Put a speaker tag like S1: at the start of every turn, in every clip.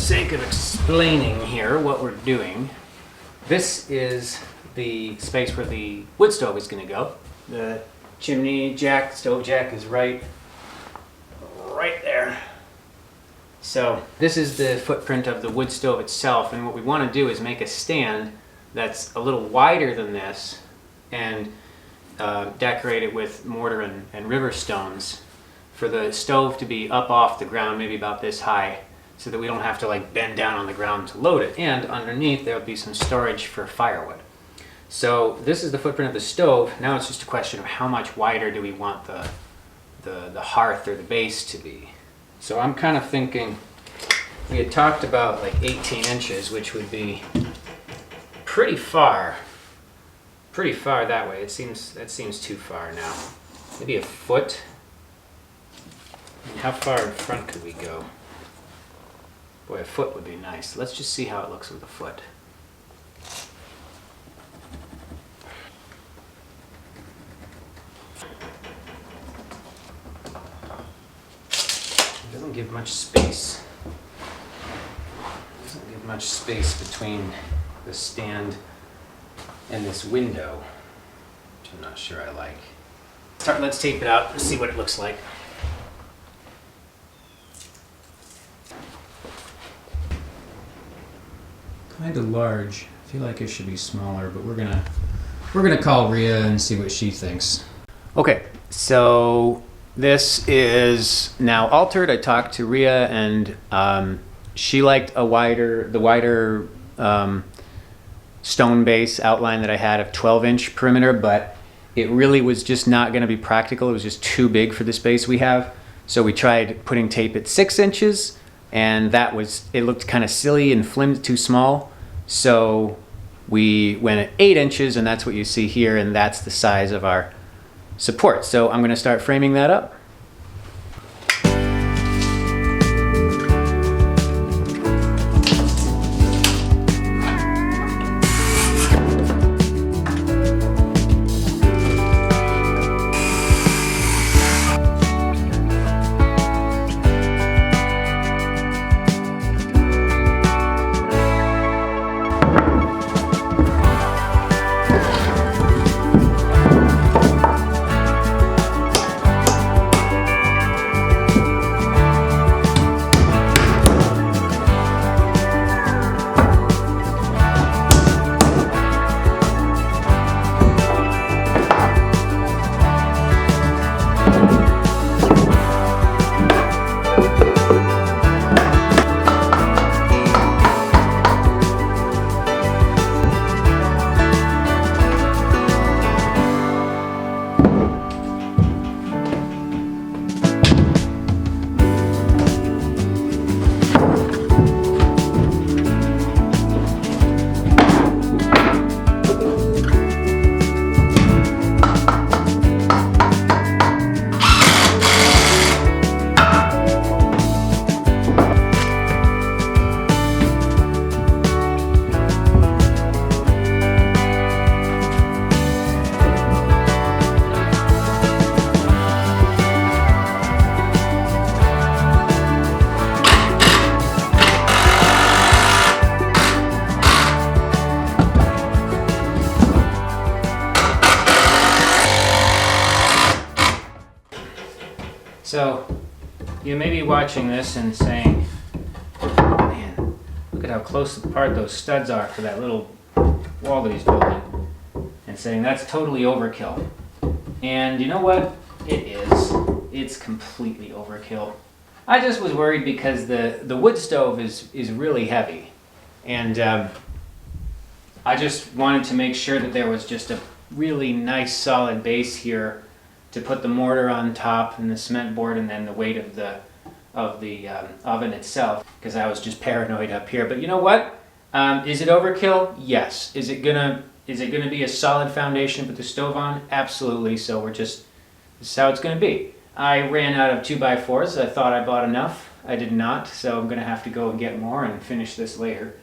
S1: sake of explaining here what we're doing, this is the space where the wood stove is going to go. The chimney jack, stove jack is right there. So this is the footprint of the wood stove itself, and what we want to do is make a stand that's a little wider than this and decorate it with mortar and river stones for the stove to be up off the ground, maybe about this high, so that we don't have to like bend down on the ground to load it. And underneath there'll be some storage for firewood. So this is the footprint of the stove. Now it's just a question of how much wider do we want the hearth or the base to be. So I'm kind of thinking, we had talked about like 18 inches, which would be pretty far that way. That seems too far now. Maybe a foot. I mean, how far in front could we go? Boy, a foot would be nice. Let's just see how it looks with a foot. It doesn't give much space. It doesn't give much space between the stand and this window, which I'm not sure I like. Let's tape it out and see what it looks like. Kind of large. I feel like it should be smaller, but we're gonna call Rhea and see what she thinks. Okay, so this is now altered. I talked to Rhea, and she liked the wider stone base outline that I had of 12-inch perimeter, but it really was just not going to be practical. It was just too big for the space we have. So we tried putting tape at 6 inches, and it looked kind of silly and flimsy, too small. So we went at 8 inches, and that's what you see here, and that's the size of our support. So I'm going to start framing that up. So you may be watching this and saying, man, look at how close apart those studs are for that little wall that he's building, and saying that's totally overkill. And you know what? It is. It's completely overkill. I just was worried because the wood stove is really heavy, and I just wanted to make sure that there was just a really nice solid base here to put the mortar on top and the cement board, and then the weight of the oven itself, because I was just paranoid up here. But you know what? Is it overkill? Yes. Is it gonna be a solid foundation to put the stove on? Absolutely. So this is how it's gonna be. I ran out of 2x4s. I thought I bought enough. I did not, so I'm gonna have to go and get more and finish this later.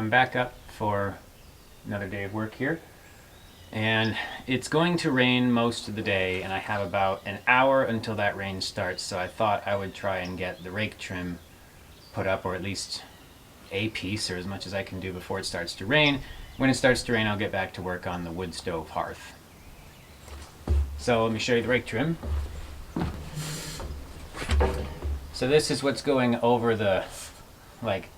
S1: I'm back up for another day of work here, and it's going to rain most of the day, and I have about an hour until that rain starts, so I thought I would try and get the rake trim put up, or at least a piece, or as much as I can do before it starts to rain. When it starts to rain, I'll get back to work on the wood stove hearth. So let me show you the rake trim. So this is what's going over the, like,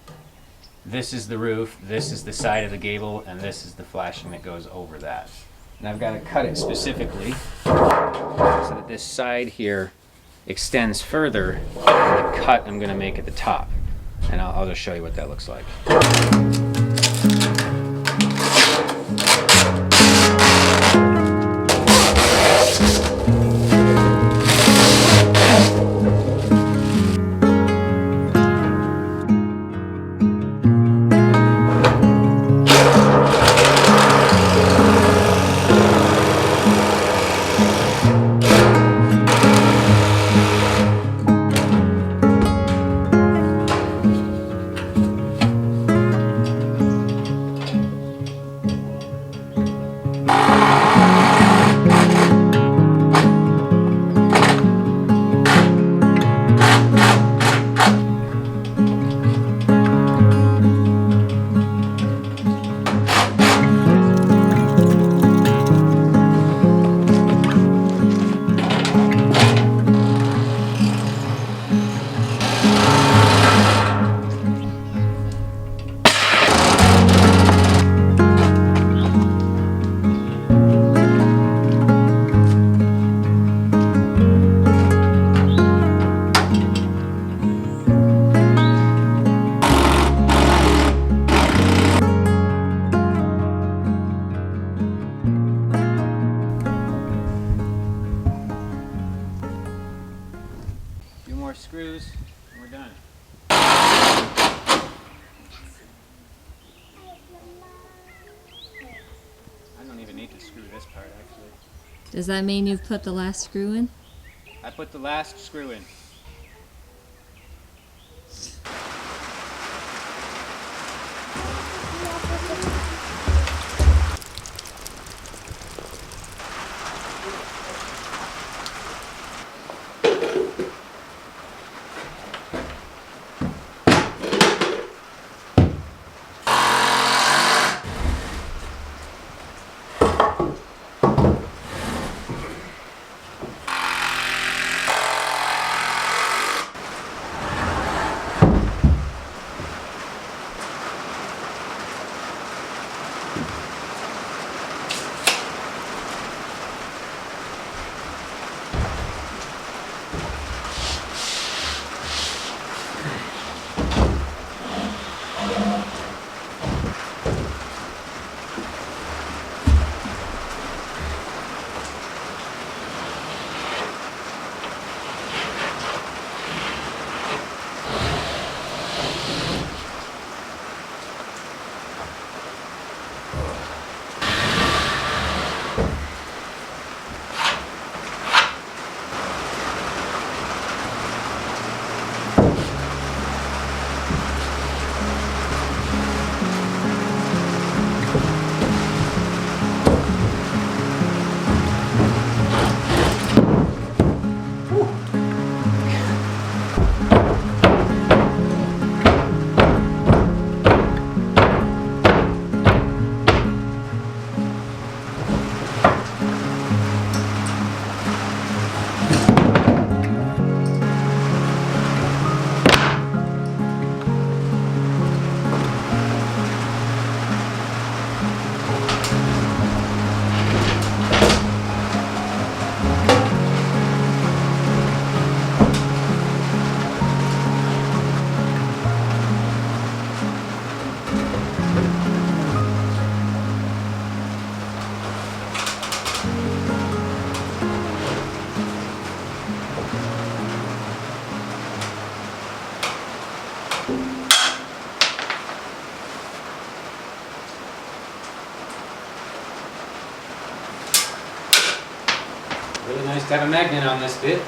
S1: this is the roof, this is the side of the gable, and this is the flashing that goes over that. And I've got to cut it specifically so that this side here extends further than the cut I'm going to make at the top. And I'll just show you what that looks like. More screws and we're done. I don't even need to screw this part actually.
S2: Does that mean you've put the last screw in?
S1: I put the last screw in. Really nice to have a magnet on this bit.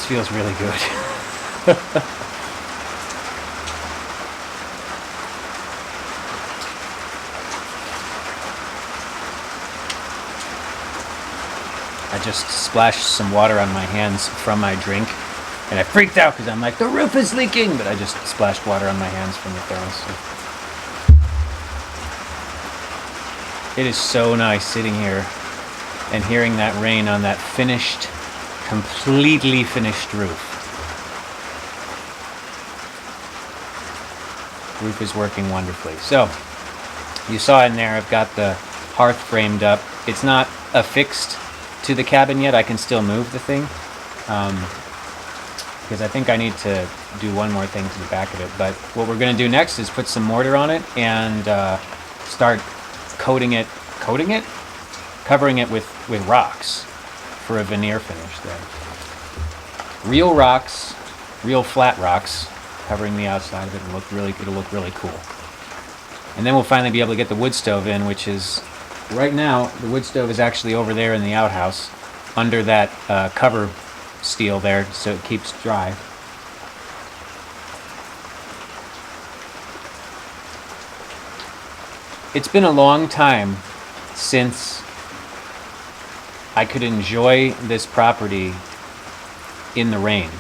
S1: This feels really good. I just splashed some water on my hands from my drink, and I freaked out because I'm like, the roof is leaking! But I just splashed water on my hands from the thermos. So. It is so nice sitting here and hearing that rain on that finished, completely finished roof. Roof is working wonderfully. So, you saw in there I've got the hearth framed up. It's not affixed to the cabin yet. I can still move the thing because I think I need to do one more thing to the back of it. But what we're going to do next is put some mortar on it and start covering it with rocks for a veneer finish there. Real rocks, real flat rocks, covering the outside of it. It'll look really cool. And then we'll finally be able to get the wood stove in, which is right now the wood stove is actually over there in the outhouse under that cover steel there, so it keeps dry. It's been a long time since I could enjoy this property in the rain.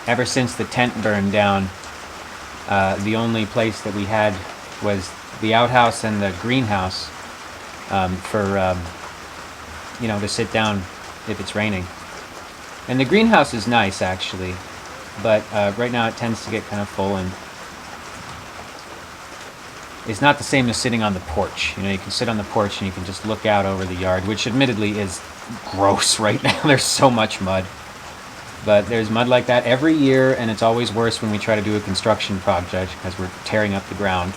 S1: Ever since the tent burned down, the only place that we had was the outhouse and the greenhouse to sit down if it's raining. And the greenhouse is nice actually, but right now it tends to get kind of full, and it's not the same as sitting on the porch. You can sit on the porch and you can just look out over the yard, which admittedly is gross right now. There's so much mud. But there's mud like that every year, and it's always worse when we try to do a construction project because we're tearing up the ground.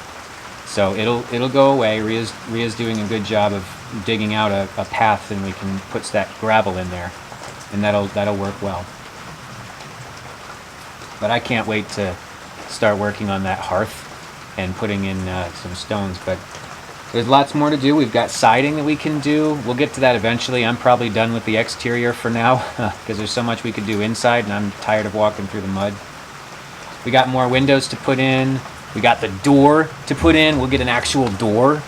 S1: So it'll go away. Ria's doing a good job of digging out a path, and we can put that gravel in there, and that'll work well. But I can't wait to start working on that hearth and putting in some stones. But there's lots more to do. We've got siding that we can do. We'll get to that eventually. I'm probably done with the exterior for now because there's so much we could do inside, and I'm tired of walking through the mud. We got more windows to put in. We got the door to put in. We'll get an actual door.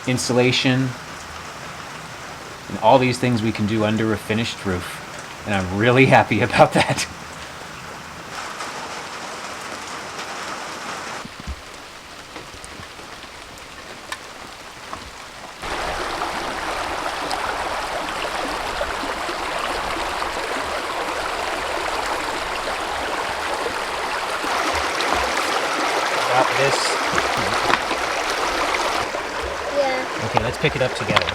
S1: Insulation. And all these things we can do under a finished roof. And I'm really happy about that. This.
S3: Yeah.
S1: Okay, let's pick it up together.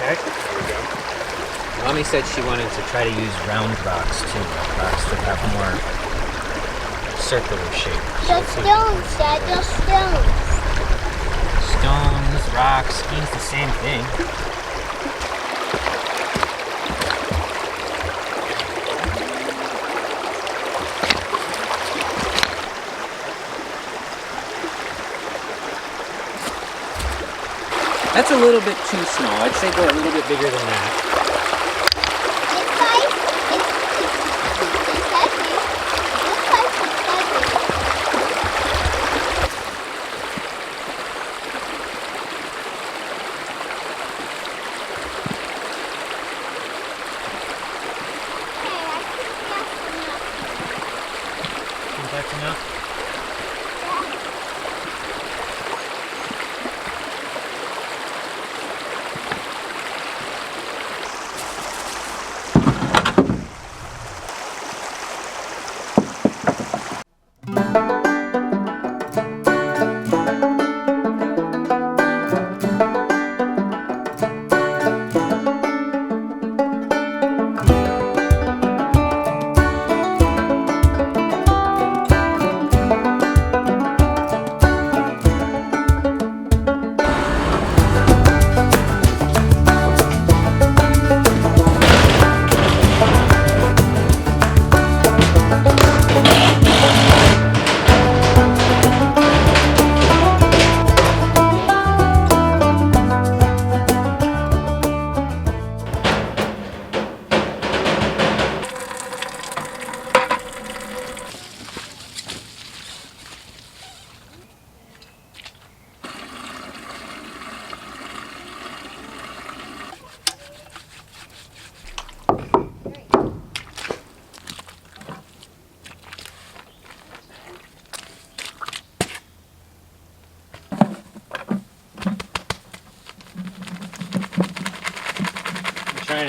S1: Okay? Mommy said she wanted to try to use round rocks too, rocks that have more circular shape.
S3: The stones, Dad, the stones.
S1: Stones, rocks, means the same thing. That's a little bit too small. I'd say go a little bit bigger than that.
S3: This pipe is heavy. This pipe is heavy.
S1: Think that's enough?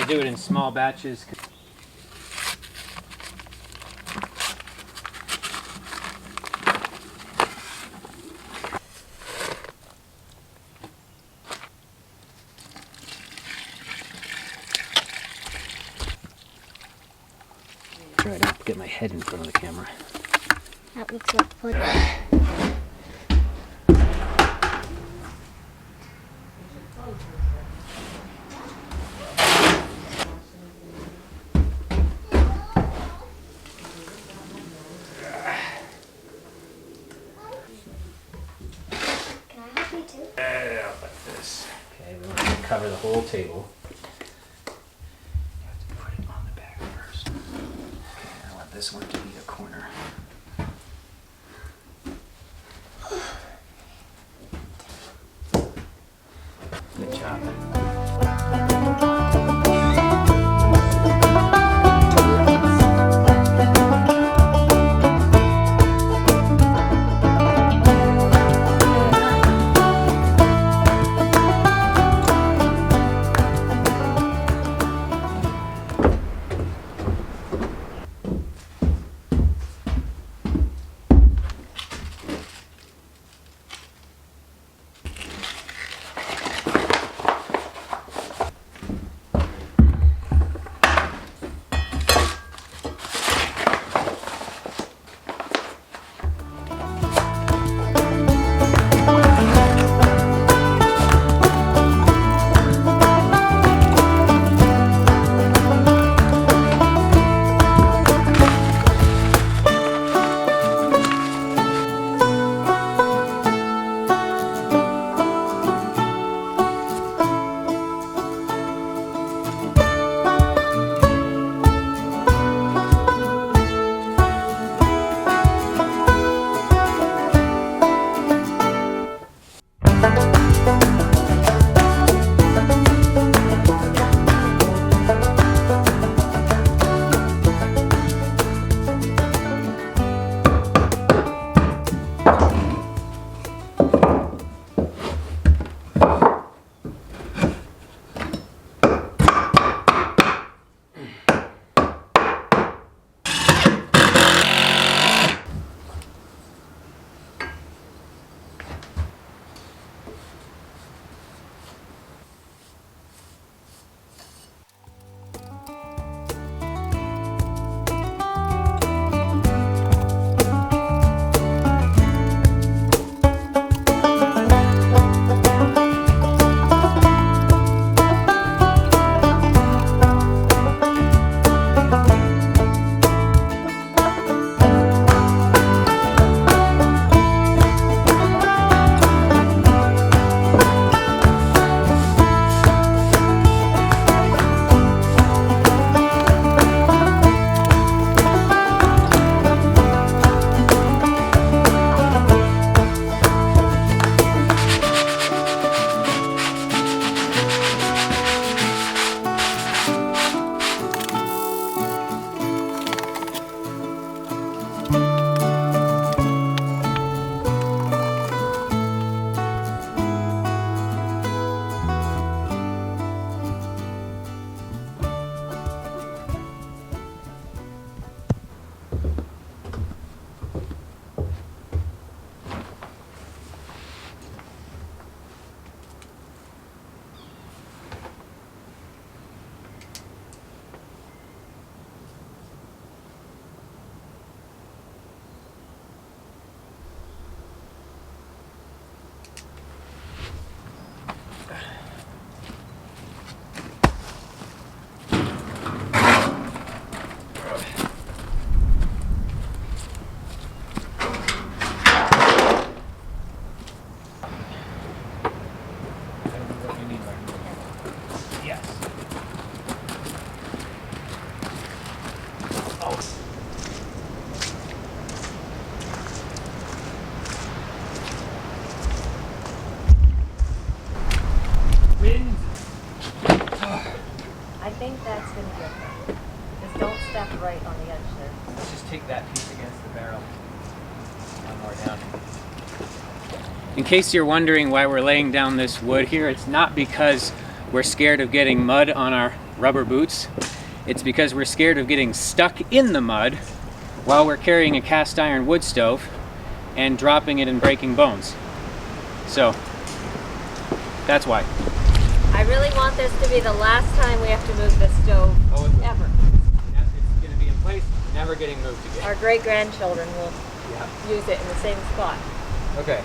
S1: I do it in small batches. Try to get my head in front of the camera.
S3: That looks like fun. Can I help you too?
S1: Like this. Okay, we want to cover the whole table. You have to put it on the back first. Okay, I want this one to be a corner. Good job.
S4: think that's going to be okay. Just don't step right on the edge there.
S5: Let's just take that piece against the barrel. One more down.
S1: In case you're wondering why we're laying down this wood here, it's not because we're scared of getting mud on our rubber boots, it's because we're scared of getting stuck in the mud while we're carrying a cast iron wood stove and dropping it and breaking bones. So that's why.
S4: I really want this to be the last time we have to move this stove ever.
S1: It's going to be in place, never getting moved again.
S4: Our great-grandchildren will
S1: Yeah.
S4: use it in the same spot.
S1: Okay.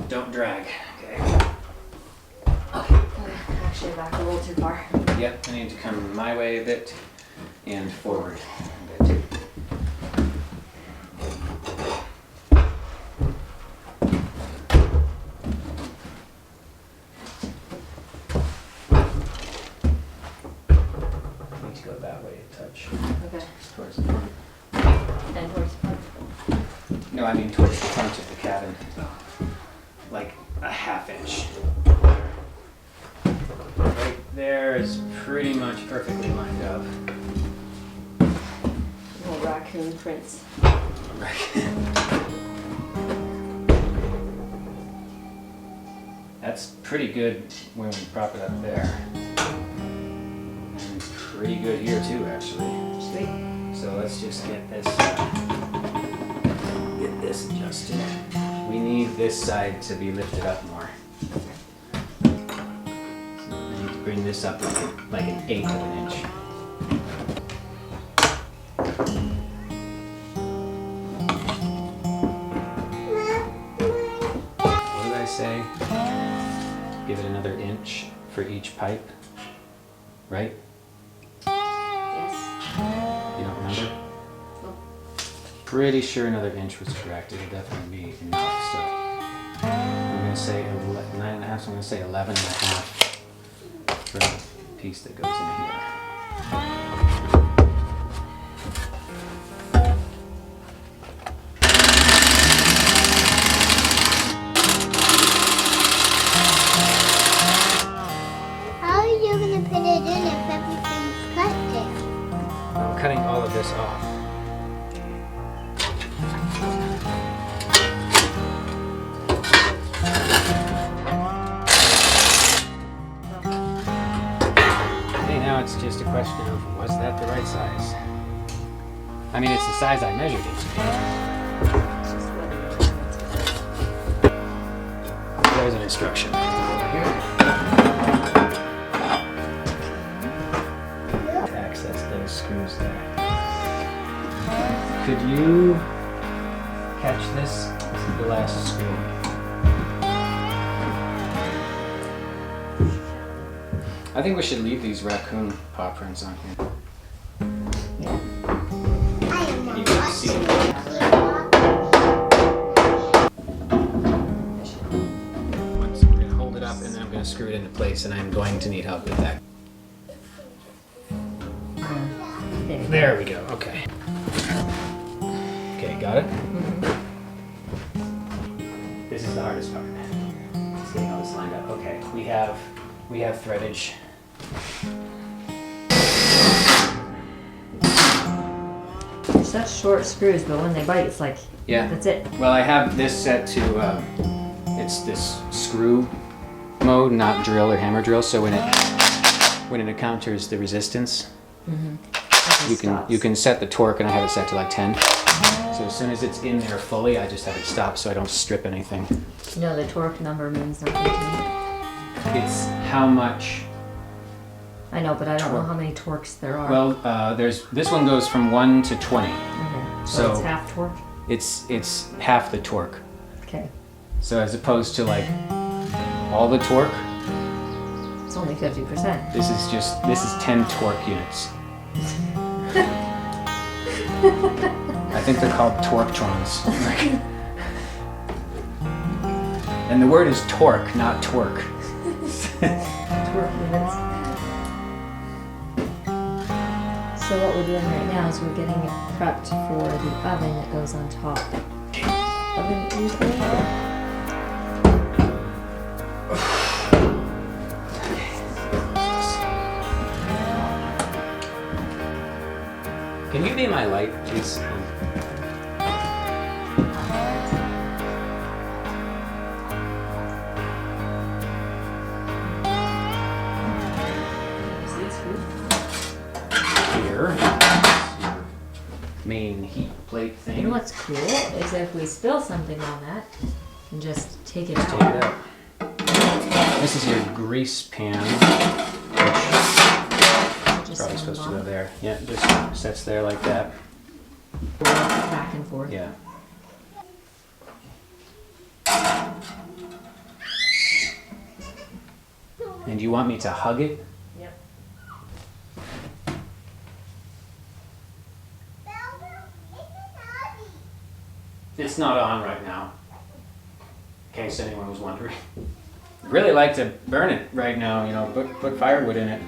S1: Don't drag. Okay.
S4: Actually, back a little too far.
S1: Yep, I need to come my way a bit and forward a bit. Need to go that way a touch.
S4: Okay.
S1: Towards the front.
S4: And towards the front.
S1: No, I mean towards the front of the cabin. Like a half inch. Right there is pretty much perfectly lined up.
S4: Little raccoon prints.
S1: That's pretty good when we prop it up there. And pretty good here too, actually.
S4: Sweet.
S1: So let's just get this adjusted. We need this side to be lifted up more. So we need to bring this up like an eighth of an inch. What did I say? Give it another inch for each pipe, right?
S4: Yes.
S1: You don't remember?
S4: Nope.
S1: Pretty sure another inch was correct. It'll definitely be enough. So I'm going to say 9.5, so I'm going to say 11 and a half for the piece that goes in here.
S3: How are you gonna put it in if everything's cut there?
S1: I'm cutting all of this off. Okay, now it's just a question of, was that the right size? I mean, it's the size I measured it to be. There's an instruction over here. To access those screws there. Could you catch this? This is the last screw. I think we should leave these raccoon paw prints on here.
S3: I am not
S1: You can see
S3: watching.
S1: Once we're gonna hold it up and then I'm gonna screw it into place, and I'm going to need help with that. There we go, okay. Okay, got it? This is the hardest part. It's getting all this lined up. Okay, we have threadage.
S4: They're such short screws, but when they bite, it's like,
S1: Yeah.
S4: that's it.
S1: Well, I have this set to, it's this screw mode, not drill or hammer drill. So when it encounters the resistance, you can set the torque, and I have it set to like 10. So as soon as it's in there fully, I just have it stop so I don't strip anything.
S4: You know, the torque number means nothing to me.
S1: It's how much.
S4: I know, but I don't know how many torques there are.
S1: Well, this one goes from 1 to 20.
S4: Okay.
S1: so-
S4: it's half torque?
S1: It's half the torque.
S4: Okay.
S1: So as opposed to like all the torque,
S4: It's only 50%.
S1: this is 10 torque units. I think they're called torquetrons. And the word is torque, not twerk.
S2: So what we're doing right now is we're getting it prepped for the oven that goes on top. Oven usually.
S1: Can you be my light, please? Here, your main heat plate thing.
S2: You know what's cool is if we spill something on that and just take it out.
S1: Take it out. This is your grease pan, which is
S2: Just
S1: probably
S2: on
S1: supposed to go
S2: bottom.
S1: there. Yeah, just sets there like that.
S2: Back and forth.
S1: Yeah. And you want me to hug it?
S2: Yep.
S1: It's not on right now, in case anyone was wondering. Really like to burn it right now, you know, put firewood in it.